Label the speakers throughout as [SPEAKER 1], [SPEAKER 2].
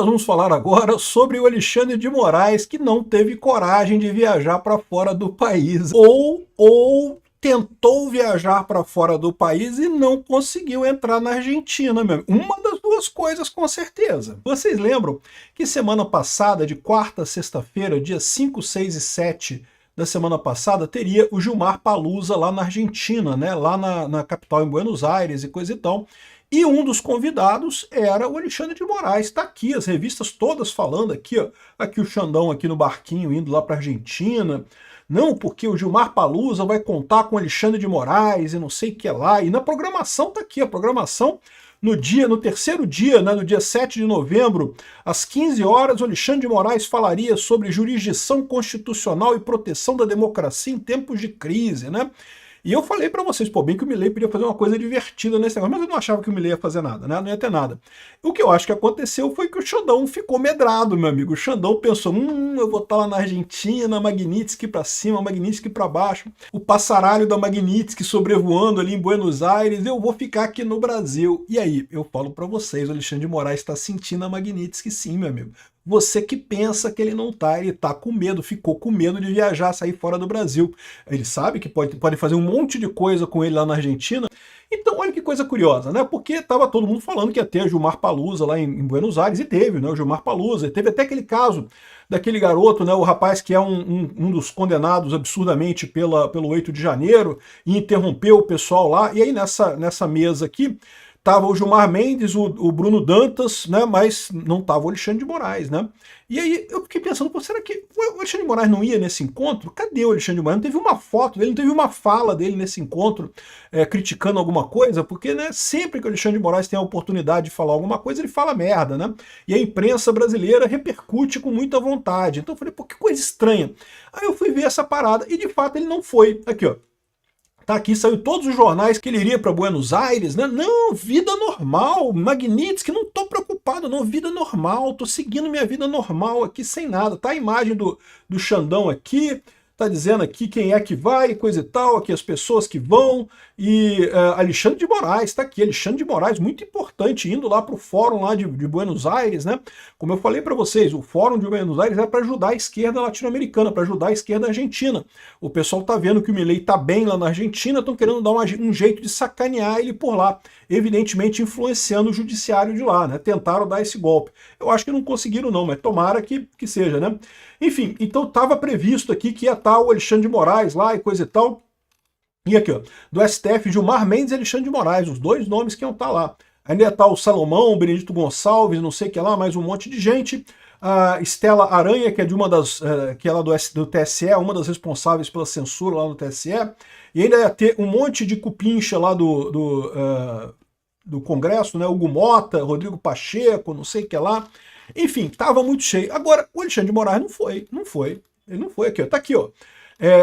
[SPEAKER 1] Nós vamos falar agora sobre o Alexandre de Moraes, que não teve coragem de viajar para fora do país, ou tentou viajar para fora do país e não conseguiu entrar na Argentina mesmo. Uma das duas coisas, com certeza. Vocês lembram que semana passada, de quarta a sexta-feira, dia 5, 6 e 7 da semana passada, teria o Gilmar Palusa lá na Argentina, né? Lá na capital, em Buenos Aires e coisa e tal. E um dos convidados era o Alexandre de Moraes. Está aqui, as revistas todas falando aqui, ó. Aqui o Xandão aqui no barquinho indo lá para a Argentina. Não, porque o Gilmar Palusa vai contar com o Alexandre de Moraes e não sei o que lá. E na programação tá aqui, a programação no terceiro dia, né, no dia 7 de novembro, às 15 horas, o Alexandre de Moraes falaria sobre jurisdição constitucional e proteção da democracia em tempos de crise, né? E eu falei para vocês, pô, bem que o Milei podia fazer uma coisa divertida nesse negócio, mas eu não achava que o Milei ia fazer nada, né? Não ia ter nada. O que eu acho que aconteceu foi que o Xandão ficou medrado, meu amigo. O Xandão pensou, eu vou estar lá na Argentina, Magnitsky para cima, Magnitsky para baixo, o passaralho da Magnitsky sobrevoando ali em Buenos Aires, eu vou ficar aqui no Brasil. E aí, eu falo para vocês, o Alexandre de Moraes está sentindo a Magnitsky sim, meu amigo. Você que pensa que ele não tá, ele tá com medo, ficou com medo de viajar, sair fora do Brasil. Ele sabe que pode fazer um monte de coisa com ele lá na Argentina. Então, olha que coisa curiosa, né? Porque tava todo mundo falando que ia ter Gilmar Palusa lá em Buenos Aires, e teve, né? O Gilmar Palusa. E teve até aquele caso daquele garoto, né? O rapaz que é um dos condenados absurdamente pelo 8 de janeiro, e interrompeu o pessoal lá. E aí nessa mesa aqui, tava o Gilmar Mendes, o Bruno Dantas, né, mas não tava o Alexandre de Moraes, né? E aí eu fiquei pensando, pô, será que o Alexandre de Moraes não ia nesse encontro? Cadê o Alexandre de Moraes? Não teve uma foto dele, não teve uma fala dele nesse encontro criticando alguma coisa, porque, né, sempre que o Alexandre de Moraes tem a oportunidade de falar alguma coisa, ele fala merda, né? E a imprensa brasileira repercute com muita vontade. Então eu falei, pô, que coisa estranha. Aí eu fui ver essa parada e de fato ele não foi. Aqui, ó. Tá aqui, saiu todos os jornais que ele iria para Buenos Aires, né? Não, vida normal, Magnitsky, não tô preocupado não, vida normal, tô seguindo minha vida normal aqui sem nada. Tá a imagem do Xandão aqui, tá dizendo aqui quem é que vai, coisa e tal, aqui as pessoas que vão, e Alexandre de Moraes, tá aqui, Alexandre de Moraes, muito importante, indo lá pro fórum lá de Buenos Aires, né? Como eu falei para vocês, o fórum de Buenos Aires é para ajudar a esquerda latino-americana, para ajudar a esquerda argentina. O pessoal tá vendo que o Milei tá bem lá na Argentina, estão querendo dar um jeito de sacanear ele por lá, evidentemente influenciando o judiciário de lá, né? Tentaram dar esse golpe. Eu acho que não conseguiram não, mas tomara que seja, né? Enfim, então estava previsto aqui que ia estar o Alexandre de Moraes lá e coisa e tal. E aqui, ó, do STF, Gilmar Mendes e Alexandre de Moraes, os dois nomes que iam estar lá. Ainda ia estar o Salomão, o Benedito Gonçalves, não sei o que lá, mais um monte de gente. A Estela Aranha, que é de uma das, que é lá do TSE, uma das responsáveis pela censura lá no TSE. E ainda ia ter um monte de cupincha lá do Congresso, né? Hugo Mota, Rodrigo Pacheco, não sei o que lá. Enfim, estava muito cheio. Agora, o Alexandre de Moraes não foi. Ele não foi aqui, ó. Tá aqui, ó.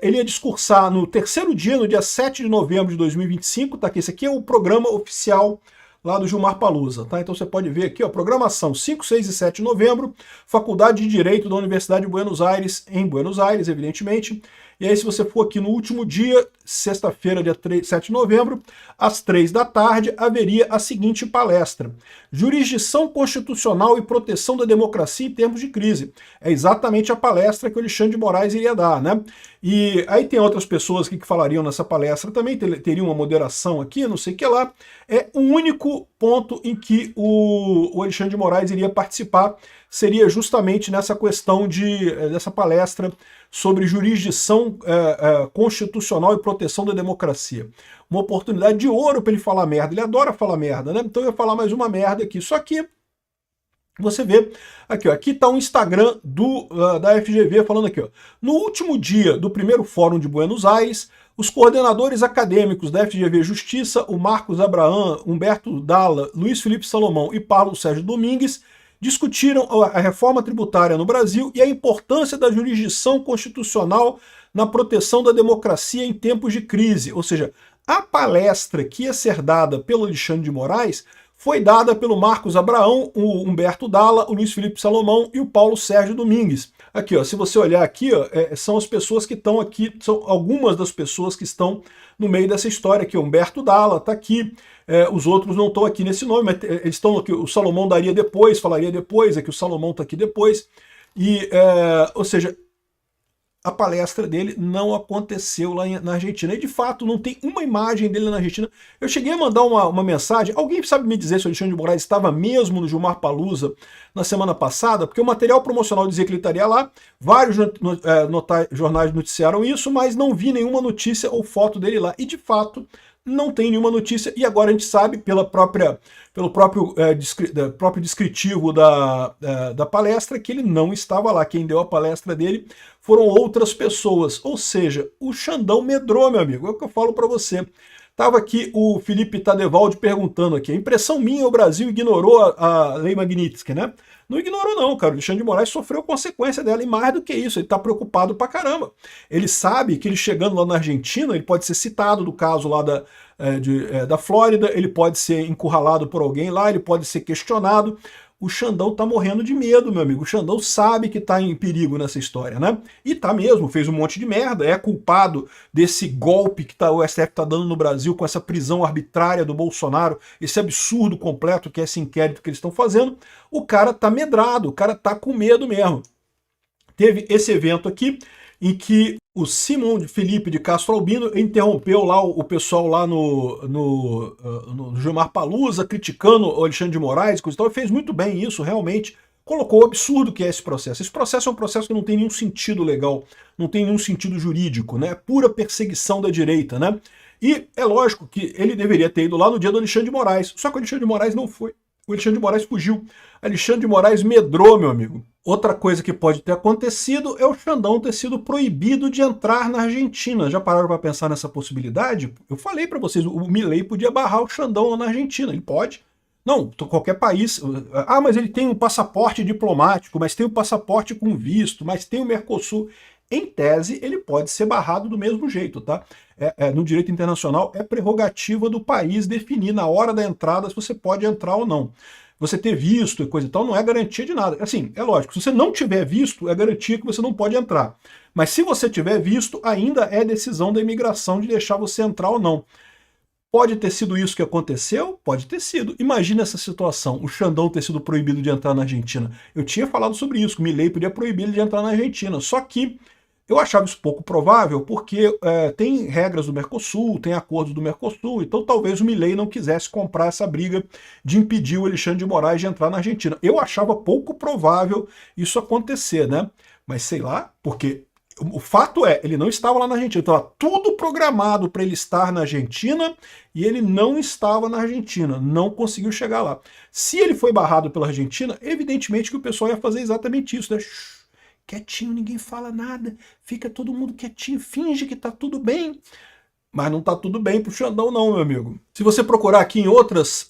[SPEAKER 1] Ele ia discursar no terceiro dia, no dia 7 de novembro de 2025, tá aqui. Esse aqui é o programa oficial lá do Gilmar Palusa, tá? Então você pode ver aqui, ó, programação 5, 6 e 7 de novembro, Faculdade de Direito da Universidade de Buenos Aires, em Buenos Aires, evidentemente. E aí, se você for aqui no último dia, sexta-feira, dia 7 de novembro, às 3 da tarde, haveria a seguinte palestra: Jurisdição Constitucional e Proteção da Democracia em Tempos de Crise. É exatamente a palestra que o Alexandre de Moraes iria dar, né? E aí tem outras pessoas aqui que falariam nessa palestra também, teria uma moderação aqui, não sei o que lá. É o único ponto em que o Alexandre de Moraes iria participar, seria justamente nessa questão dessa palestra sobre jurisdição constitucional e proteção da democracia. Uma oportunidade de ouro para ele falar merda. Ele adora falar merda, né? Então eu ia falar mais uma merda aqui. Só que você vê aqui, ó, aqui está o Instagram da FGV falando aqui, ó. No último dia do primeiro Fórum de Buenos Aires, os coordenadores acadêmicos da FGV Justiça, o Marcos Abraham, Humberto Dalla, Luiz Felipe Salomão e Paulo Sérgio Domingues, discutiram a reforma tributária no Brasil e a importância da jurisdição constitucional na proteção da democracia em tempos de crise. Ou seja, a palestra que ia ser dada pelo Alexandre de Moraes foi dada pelo Marcos Abraão, o Humberto Dalla, o Luiz Felipe Salomão e o Paulo Sérgio Domingues. Aqui, ó, se você olhar aqui, ó, são as pessoas que estão aqui, são algumas das pessoas que estão no meio dessa história aqui. O Humberto Dalla está aqui, os outros não estão aqui nesse nome, mas eles estão aqui. O Salomão daria depois, falaria depois, é que o Salomão está aqui depois. Ou seja, a palestra dele não aconteceu lá na Argentina. E de fato não tem uma imagem dele na Argentina. Eu cheguei a mandar uma mensagem. Alguém sabe me dizer se o Alexandre de Moraes estava mesmo no Gilmar Palusa na semana passada? Porque o material promocional dizia que ele estaria lá. Vários jornais noticiaram isso, mas não vi nenhuma notícia ou foto dele lá. E de fato não tem nenhuma notícia. E agora a gente sabe pelo próprio descritivo da palestra que ele não estava lá. Quem deu a palestra dele foram outras pessoas. Ou seja, o Xandão medrou, meu amigo. É o que eu falo para você. Estava aqui o Felipe Tadevaldi perguntando aqui. A impressão minha, o Brasil ignorou a lei Magnitsky, né? Não ignorou não, cara. O Alexandre de Moraes sofreu consequência dela. E mais do que isso, ele está preocupado pra caramba. Ele sabe que ele chegando lá na Argentina, ele pode ser citado do caso lá da Flórida, ele pode ser encurralado por alguém lá, ele pode ser questionado. O Xandão tá morrendo de medo, meu amigo. O Xandão sabe que tá em perigo nessa história, né? E tá mesmo, fez um monte de merda, é culpado desse golpe que o STF tá dando no Brasil com essa prisão arbitrária do Bolsonaro, esse absurdo completo que é esse inquérito que eles estão fazendo. O cara tá medrado, o cara tá com medo mesmo. Teve esse evento aqui, em que o Simão Felipe de Castro Albino interrompeu lá o pessoal lá no Gilmar Palusa, criticando o Alexandre de Moraes, coisa e tal, e fez muito bem isso, realmente. Colocou o absurdo que é esse processo. Esse processo é um processo que não tem nenhum sentido legal, não tem nenhum sentido jurídico, né? É pura perseguição da direita, né? E é lógico que ele deveria ter ido lá no dia do Alexandre de Moraes, só que o Alexandre de Moraes não foi. O Alexandre de Moraes fugiu. Alexandre de Moraes medrou, meu amigo. Outra coisa que pode ter acontecido é o Xandão ter sido proibido de entrar na Argentina. Já pararam para pensar nessa possibilidade? Eu falei para vocês, o Milei podia barrar o Xandão lá na Argentina. Ele pode. Não, qualquer país. Ah, mas ele tem um passaporte diplomático, mas tem um passaporte com visto, mas tem o Mercosul. Em tese, ele pode ser barrado do mesmo jeito, tá? No direito internacional, é prerrogativa do país definir na hora da entrada se você pode entrar ou não. Você ter visto e coisa e tal não é garantia de nada. Assim, é lógico, se você não tiver visto, é garantia que você não pode entrar. Mas se você tiver visto, ainda é decisão da imigração de deixar você entrar ou não. Pode ter sido isso que aconteceu? Pode ter sido. Imagina essa situação, o Xandão ter sido proibido de entrar na Argentina. Eu tinha falado sobre isso, que o Milei podia proibir ele de entrar na Argentina. Só que eu achava isso pouco provável, porque tem regras do Mercosul, tem acordos do Mercosul, então talvez o Milei não quisesse comprar essa briga de impedir o Alexandre de Moraes de entrar na Argentina. Eu achava pouco provável isso acontecer, né? Mas sei lá, porque o fato é, ele não estava lá na Argentina, então estava tudo programado para ele estar na Argentina e ele não estava na Argentina, não conseguiu chegar lá. Se ele foi barrado pela Argentina, evidentemente que o pessoal ia fazer exatamente isso, né? Quietinho, ninguém fala nada, fica todo mundo quietinho, finge que tá tudo bem. Mas não tá tudo bem pro Xandão não, meu amigo. Se você procurar aqui em outras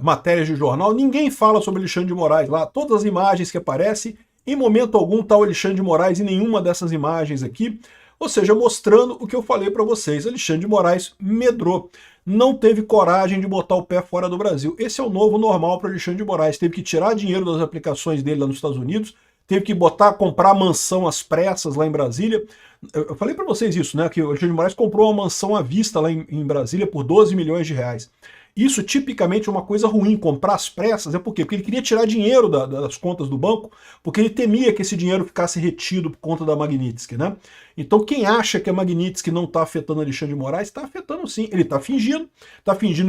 [SPEAKER 1] matérias de jornal, ninguém fala sobre Alexandre de Moraes lá. Todas as imagens que aparecem, em momento algum tá o Alexandre de Moraes em nenhuma dessas imagens aqui. Ou seja, mostrando o que eu falei para vocês. Alexandre de Moraes medrou. Não teve coragem de botar o pé fora do Brasil. Esse é o novo normal para Alexandre de Moraes. Teve que tirar dinheiro das aplicações dele lá nos Estados Unidos, teve que comprar mansão às pressas lá em Brasília. Eu falei para vocês isso, né? Que o Alexandre de Moraes comprou uma mansão à vista lá em Brasília por 12 milhões de reais. Isso tipicamente é uma coisa ruim, comprar às pressas. É por quê? Porque ele queria tirar dinheiro das contas do banco, porque ele temia que esse dinheiro ficasse retido por conta da Magnitsky, né? Então quem acha que a Magnitsky não está afetando Alexandre de Moraes, está afetando sim. Ele está fingindo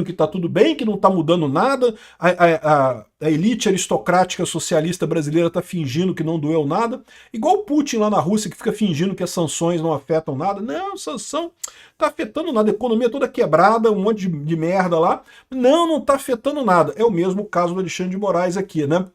[SPEAKER 1] que está tudo bem, que não está mudando nada. A elite aristocrática socialista brasileira está fingindo que não doeu nada. Igual o Putin lá na Rússia, que fica fingindo que as sanções não afetam nada. Não, sanção está afetando nada. A economia toda quebrada, um monte de merda lá. Não está afetando nada. É o mesmo caso do Alexandre de Moraes aqui, né?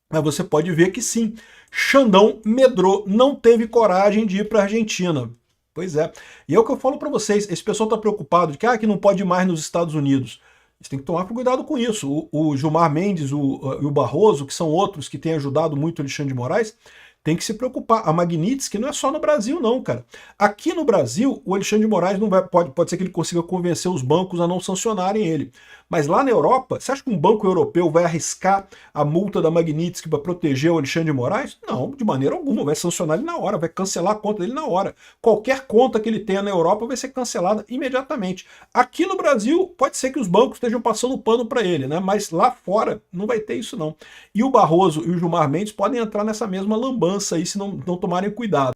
[SPEAKER 1] Mas você pode ver que sim, Xandão medrou, não teve coragem de ir para a Argentina. Pois é. E é o que eu falo para vocês, esse pessoal está preocupado de que não pode ir mais nos Estados Unidos. Você tem que tomar cuidado com isso. O Gilmar Mendes e o Barroso, que são outros que têm ajudado muito o Alexandre de Moraes, tem que se preocupar. A Magnitsky não é só no Brasil, não, cara. Aqui no Brasil, o Alexandre de Moraes não vai, pode ser que ele consiga convencer os bancos a não sancionarem ele. Mas lá na Europa, você acha que um banco europeu vai arriscar a multa da Magnitsky para proteger o Alexandre de Moraes? Não, de maneira alguma, vai sancionar ele na hora, vai cancelar a conta dele na hora. Qualquer conta que ele tenha na Europa vai ser cancelada imediatamente. Aqui no Brasil, pode ser que os bancos estejam passando pano para ele, né? Mas lá fora não vai ter isso não. E o Barroso e o Gilmar Mendes podem entrar nessa mesma lambança aí se não tomarem cuidado.